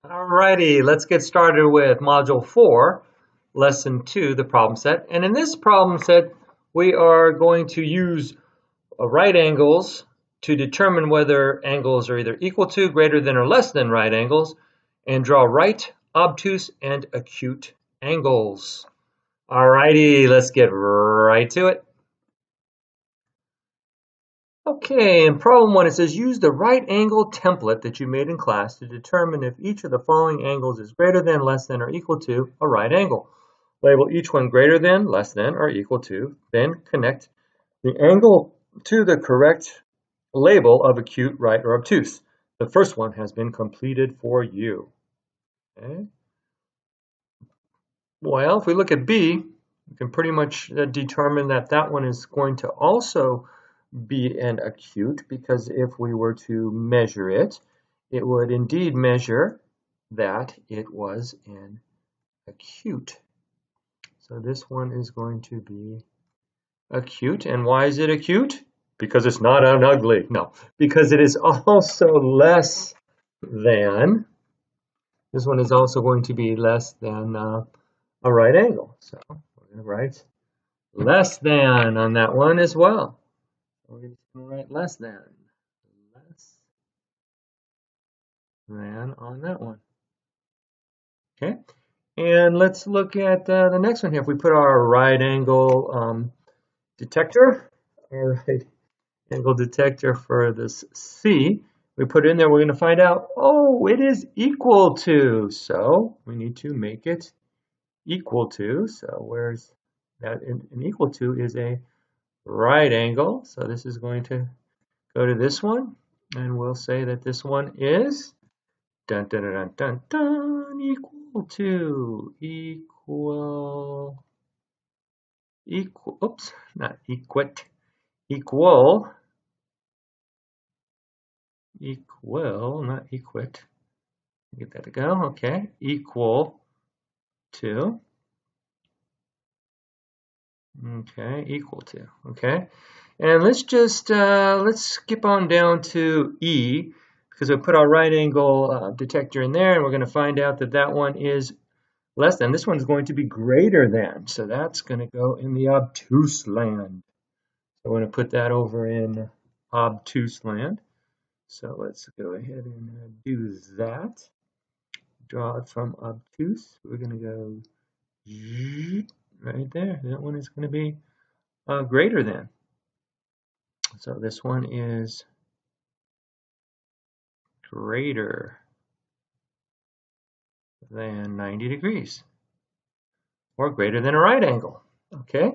Alrighty, let's get started with Module 4, Lesson 2, the problem set. And in this problem set, we are going to use right angles to determine whether angles are either equal to, greater than, or less than right angles, and draw right, obtuse, and acute angles. Alrighty, let's get right to it. Okay, in problem 1, it says use the right angle template that you made in class to determine if each of the following angles is greater than, less than, or equal to a right angle. Label each one greater than, less than, or equal to, then connect the angle to the correct label of acute, right, or obtuse. The first one has been completed for you. Okay. Well, if we look at B, we can pretty much determine that that one is going to also be an acute, because if we were to measure it, it would indeed measure that it was an acute. So this one is going to be acute. And why is it acute? Because it's not an ugly. No, because it is also less than. This one is also going to be less than a right angle. So we're going to write less than on that one as well. We're going to write less than on that one. Okay, and let's look at the next one here. If we put our right angle detector, our right angle detector for this C, we put it in there, we're going to find out, oh, it is equal to. So we need to make it equal to. So where's that? An equal to is a right angle. So this is going to go to this one, and we'll say that this one is dun dun dun dun dun equal to equal oops, not equate, equal, not equate. Get that to go. Okay, equal to. Okay, equal to. Okay, and let's just let's skip on down to E, because we put our right angle detector in there, and we're going to find out that that one is less than. This one's going to be greater than, so that's going to go in the obtuse land. So we're going to put that over in obtuse land. So let's go ahead and do that. Draw it from obtuse. We're going to go right there. That one is going to be greater than. So this one is greater than 90 degrees, or greater than a right angle. Okay,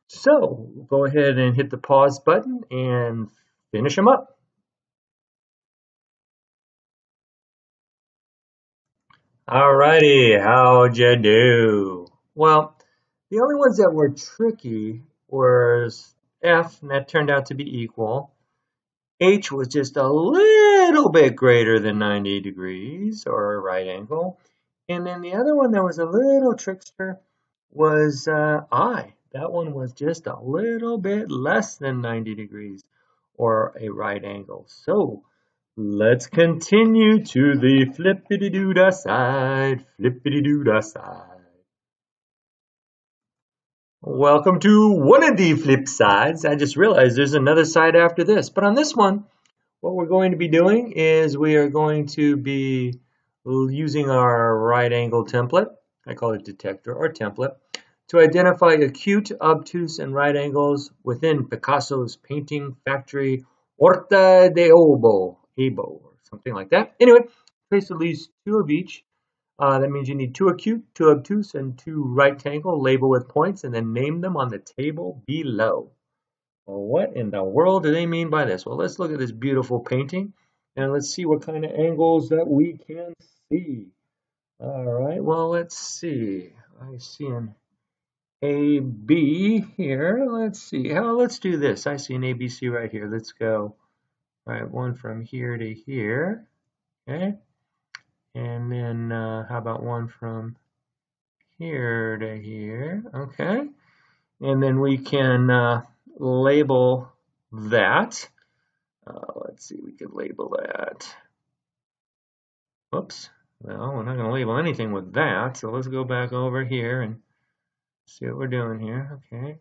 so go ahead and hit the pause button and finish them up. Alrighty, how'd you do? Well, the only ones that were tricky was F, and that turned out to be equal. H was just a little bit greater than 90 degrees, or a right angle. And then the other one that was a little trickster was I. That one was just a little bit less than 90 degrees, or a right angle. So let's continue to the flippity-doo-dah side, flippity-doo-dah side. Welcome to one of the flip sides. I just realized there's another side after this. But on this one, what we're going to be doing is we are going to be using our right angle template. I call it detector or template, to identify acute, obtuse, and right angles within Picasso's painting factory Horta de Obo, or something like that. Anyway, trace at least two of each. That means you need two acute, two obtuse, and two right angle, label with points, and then name them on the table below. Well, what in the world do they mean by this? Well, let's look at this beautiful painting, and let's see what kind of angles that we can see. All right, well, let's see. I see an AB here. Let's see. Let's do this. I see an ABC right here. Let's go. All right, one from here to here. Okay. And then how about one from here to here? Okay. And then we can label that. Let's see, we could label that. Whoops, Well, we're not going to label anything with that, so let's go back over here and see what we're doing here. Okay,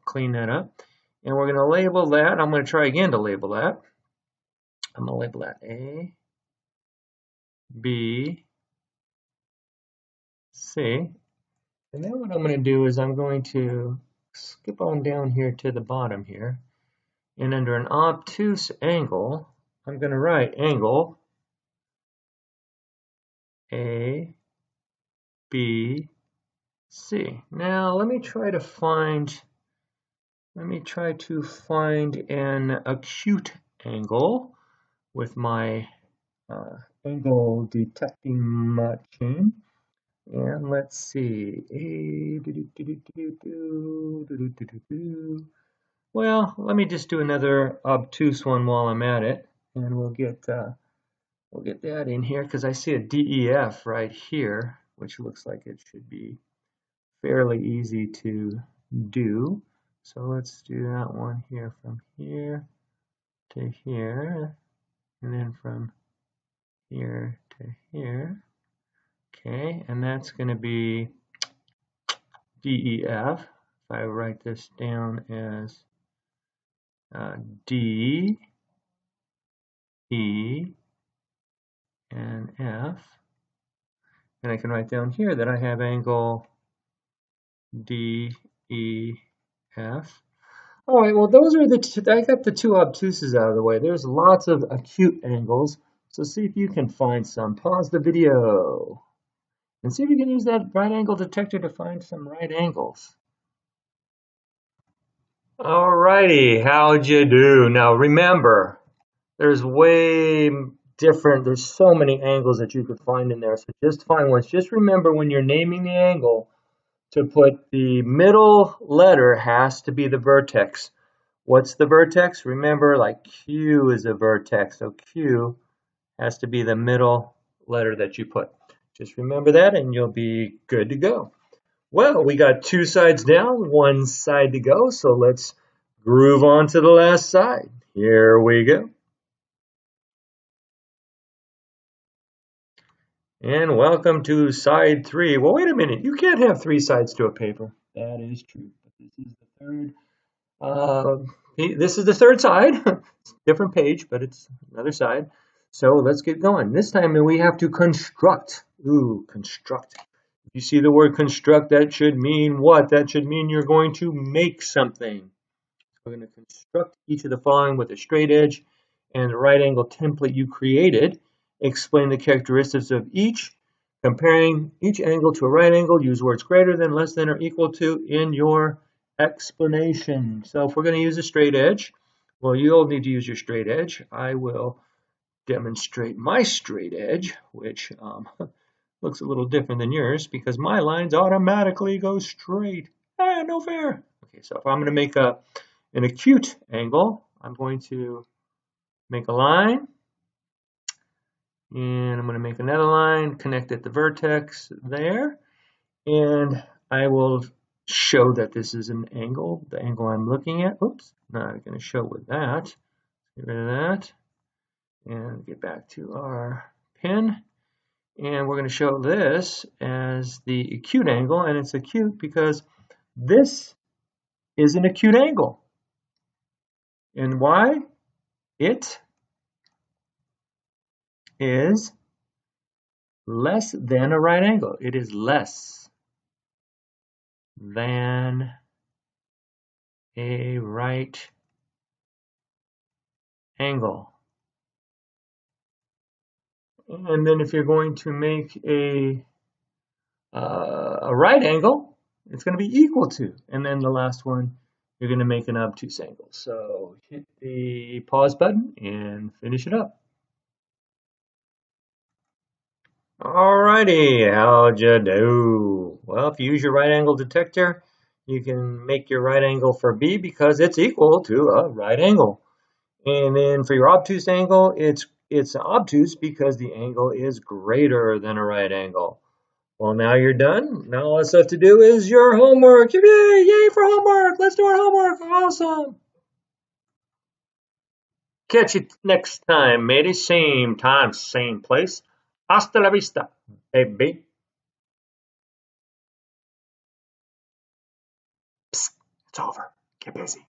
clean that up. And we're going to label that. I'm going to try again to label that. I'm going to label that A, B, C. And then what I'm going to do is I'm going to skip on down here to the bottom here. And under an obtuse angle, I'm going to write angle A, B, C. Now let me try to find an acute angle with my angle detecting machine. And let's see. Well, let me just do another obtuse one while I'm at it, and we'll get that in here because I see a DEF right here, which looks like it should be fairly easy to do. So let's do that one here from here to here, and then from here to here. Okay, and that's going to be DEF. If I write this down as D, E, and F, and I can write down here that I have angle D, E, F. All right, well, those are I got the two obtuses out of the way. There's lots of acute angles, so see if you can find some. Pause the video and see if you can use that right angle detector to find some right angles. All righty, how'd you do? Now remember, there's so many angles that you could find in there, so just find ones. Just remember when you're naming the angle to put the middle letter has to be the vertex. What's the vertex? Remember, like Q is a vertex, so Q has to be the middle letter that you put. Just remember that and you'll be good to go. Well, we got two sides down, one side to go, so let's groove on to the last side. Here we go. And welcome to side 3. Well, wait a minute. You can't have 3 sides to a paper. That is true. But this is the third. This is the third side. Different page, but it's another side. So let's get going. This time we have to construct. Ooh, construct. If you see the word construct, that should mean what? That should mean you're going to make something. We're going to construct each of the following with a straight edge and the right angle template you created. Explain the characteristics of each. Comparing each angle to a right angle, use words greater than, less than, or equal to in your explanation. So if we're going to use a straight edge, well, you'll need to use your straight edge. I will demonstrate my straight edge, which looks a little different than yours because my lines automatically go straight. No fair. Okay, so if I'm going to make an acute angle, I'm going to make a line, and I'm going to make another line, connect at the vertex there, and I will show that this is an angle, the angle I'm looking at. Oops, not going to show with that. Get rid of that, and get back to our pen. And we're going to show this as the acute angle, and it's acute because this is an acute angle. And why? It is less than a right angle. It is less than a right angle. And then if you're going to make a right angle, it's going to be equal to. And then the last one, you're going to make an obtuse angle. So hit the pause button and finish it up. Alrighty, how'd you do? Well, if you use your right angle detector, you can make your right angle for B because it's equal to a right angle. And then for your obtuse angle, it's obtuse because the angle is greater than a right angle. Well, now you're done. Now all that's left to do is your homework. Yay, yay for homework. Let's do our homework. Awesome. Catch you next time, matey. Same time, same place. Hasta la vista, baby. Psst, it's over. Get busy.